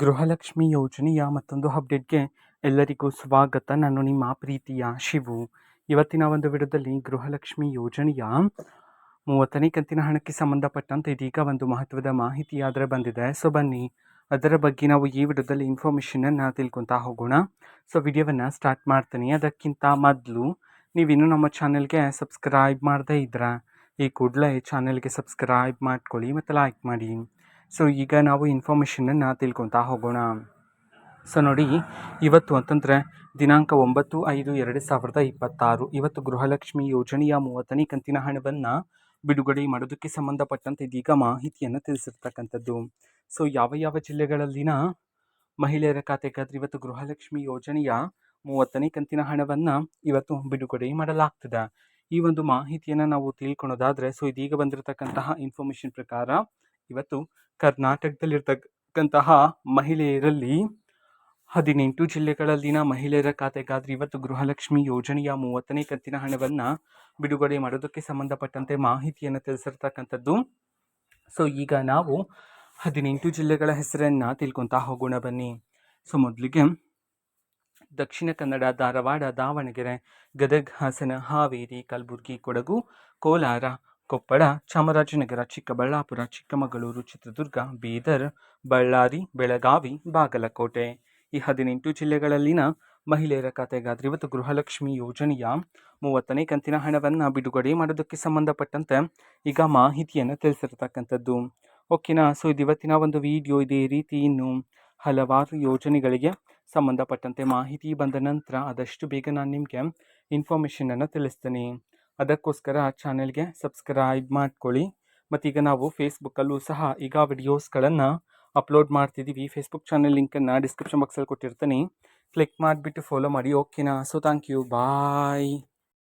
ಗೃಹಲಕ್ಷ್ಮಿ ಯೋಜನೆಯ ಮತ್ತೊಂದು ಅಪ್ಡೇಟ್‌ಗೆ ಎಲ್ಲರಿಗೂ ಸ್ವಾಗತ. ನಾನು ನಿಮ್ಮ ಪ್ರೀತಿಯ ಶಿವು. ಇವತ್ತಿನ ಒಂದು ವಿಡಿಯೋದಲ್ಲಿ ಗೃಹಲಕ್ಷ್ಮಿ ಯೋಜನೆಯ 30ನೇ ಕಂತಿನ ಹಣಕ್ಕೆ ಸಂಬಂಧಪಟ್ಟಂತೆ ಇದೀಗ ಒಂದು ಮಹತ್ವದ ಮಾಹಿತಿ ಆದರೆ ಬಂದಿದೆ. ಸೊ ಬನ್ನಿ ಅದರ ಬಗ್ಗೆ ನಾವು ಈ ವಿಡಿಯೋದಲ್ಲಿ ಇನ್ಫಾರ್ಮೇಷನನ್ನು ತಿಳ್ಕೊತಾ ಹೋಗೋಣ. ಸೊ ವಿಡಿಯೋವನ್ನು ಸ್ಟಾರ್ಟ್ ಮಾಡ್ತೀನಿ. ಅದಕ್ಕಿಂತ ಮೊದಲು ನೀವಿನ್ನೂ ನಮ್ಮ ಚಾನೆಲ್ಗೆ ಸಬ್ಸ್ಕ್ರೈಬ್ ಮಾಡದೇ ಇದ್ದರೆ ಈ ಕೂಡಲೇ ಚಾನೆಲ್ಗೆ ಸಬ್ಸ್ಕ್ರೈಬ್ ಮಾಡ್ಕೊಳ್ಳಿ ಮತ್ತು ಲೈಕ್ ಮಾಡಿ. ಸೊ ಈಗ ನಾವು ಇನ್ಫಾರ್ಮೇಷನನ್ನು ತಿಳ್ಕೊತಾ ಹೋಗೋಣ. ಸೊ ನೋಡಿ, ಇವತ್ತು ಅಂತಂದರೆ ದಿನಾಂಕ 9/5/2026 ಇವತ್ತು ಗೃಹಲಕ್ಷ್ಮಿ ಯೋಜನೆಯ 30ನೇ ಕಂತಿನ ಹಣವನ್ನು ಬಿಡುಗಡೆ ಮಾಡೋದಕ್ಕೆ ಸಂಬಂಧಪಟ್ಟಂತೆ ಇದೀಗ ಮಾಹಿತಿಯನ್ನು ತಿಳಿಸಿರ್ತಕ್ಕಂಥದ್ದು. ಸೊ ಯಾವ ಜಿಲ್ಲೆಗಳಲ್ಲಿನ ಮಹಿಳೆಯರ ಖಾತೆಗಾದ್ರೆ ಇವತ್ತು ಗೃಹಲಕ್ಷ್ಮಿ ಯೋಜನೆಯ 30ನೇ ಕಂತಿನ ಹಣವನ್ನು ಇವತ್ತು ಬಿಡುಗಡೆ ಮಾಡಲಾಗ್ತದೆ. ಈ ಒಂದು ಮಾಹಿತಿಯನ್ನು ನಾವು ತಿಳ್ಕೊಳೋದಾದರೆ, ಸೊ ಇದೀಗ ಬಂದಿರತಕ್ಕಂತಹ ಇನ್ಫಾರ್ಮೇಷನ್ ಪ್ರಕಾರ ಇವತ್ತು ಕರ್ನಾಟಕದಲ್ಲಿರ್ತಕ್ಕಂತಹ ಮಹಿಳೆಯರಲ್ಲಿ 18 ಜಿಲ್ಲೆಗಳಲ್ಲಿನ ಮಹಿಳೆಯರ ಖಾತೆಗಾದ್ರೆ ಇವತ್ತು ಗೃಹಲಕ್ಷ್ಮಿ ಯೋಜನೆಯ 30ನೇ ಕಂತಿನ ಹಣವನ್ನು ಬಿಡುಗಡೆ ಮಾಡೋದಕ್ಕೆ ಸಂಬಂಧಪಟ್ಟಂತೆ ಮಾಹಿತಿಯನ್ನು ತಿಳಿಸಿರ್ತಕ್ಕಂಥದ್ದು. ಸೊ ಈಗ ನಾವು 18 ಜಿಲ್ಲೆಗಳ ಹೆಸರನ್ನು ತಿಳ್ಕೊತಾ ಹೋಗೋಣ ಬನ್ನಿ. ಸೊ ಮೊದಲಿಗೆ ದಕ್ಷಿಣ ಕನ್ನಡ, ಧಾರವಾಡ, ದಾವಣಗೆರೆ, ಗದಗ, ಹಾಸನ, ಹಾವೇರಿ, ಕಲಬುರಗಿ, ಕೊಡಗು, ಕೋಲಾರ, ಕೊಪ್ಪಳ, ಚಾಮರಾಜನಗರ, ಚಿಕ್ಕಬಳ್ಳಾಪುರ, ಚಿಕ್ಕಮಗಳೂರು, ಚಿತ್ರದುರ್ಗ, ಬೀದರ್, ಬಳ್ಳಾರಿ, ಬೆಳಗಾವಿ, ಬಾಗಲಕೋಟೆ. ಈ 18 ಜಿಲ್ಲೆಗಳಲ್ಲಿನ ಮಹಿಳೆಯರ ಖಾತೆಗಾದ್ರೆ ಇವತ್ತು ಗೃಹಲಕ್ಷ್ಮಿ ಯೋಜನೆಯ 30ನೇ ಕಂತಿನ ಹಣವನ್ನು ಬಿಡುಗಡೆ ಮಾಡೋದಕ್ಕೆ ಸಂಬಂಧಪಟ್ಟಂತೆ ಈಗ ಮಾಹಿತಿಯನ್ನು ತಿಳಿಸಿರ್ತಕ್ಕಂಥದ್ದು. ಓಕೆನಾ. ಸೊ ಇದು ಇವತ್ತಿನ ಒಂದು ವಿಡಿಯೋ. ಇದೇ ರೀತಿ ಇನ್ನು ಹಲವಾರು ಯೋಜನೆಗಳಿಗೆ ಸಂಬಂಧಪಟ್ಟಂತೆ ಮಾಹಿತಿ ಬಂದ ನಂತರ ಆದಷ್ಟು ಬೇಗ ನಾನು ನಿಮಗೆ ಇನ್ಫಾರ್ಮೇಷನನ್ನು ತಿಳಿಸ್ತೀನಿ. ಅದಕ್ಕೋಸ್ಕರ ಚಾನೆಲ್ಗೆ ಸಬ್ಸ್ಕ್ರೈಬ್ ಮಾಡ್ಕೊಳ್ಳಿ. ಮತ್ತೀಗ ನಾವು ಫೇಸ್ಬುಕ್ಕಲ್ಲೂ ಸಹ ಈಗ ವಿಡಿಯೋಸ್ಗಳನ್ನು ಅಪ್ಲೋಡ್ ಮಾಡ್ತಿದ್ದೀವಿ. ಫೇಸ್ಬುಕ್ ಚಾನೆಲ್ ಲಿಂಕನ್ನು ಡಿಸ್ಕ್ರಿಪ್ಷನ್ ಬಾಕ್ಸಲ್ಲಿ ಕೊಟ್ಟಿರ್ತೀನಿ. ಕ್ಲಿಕ್ ಮಾಡಿಬಿಟ್ಟು ಫಾಲೋ ಮಾಡಿ. ಓಕೆನಾ. So thank you. ಬಾಯ್.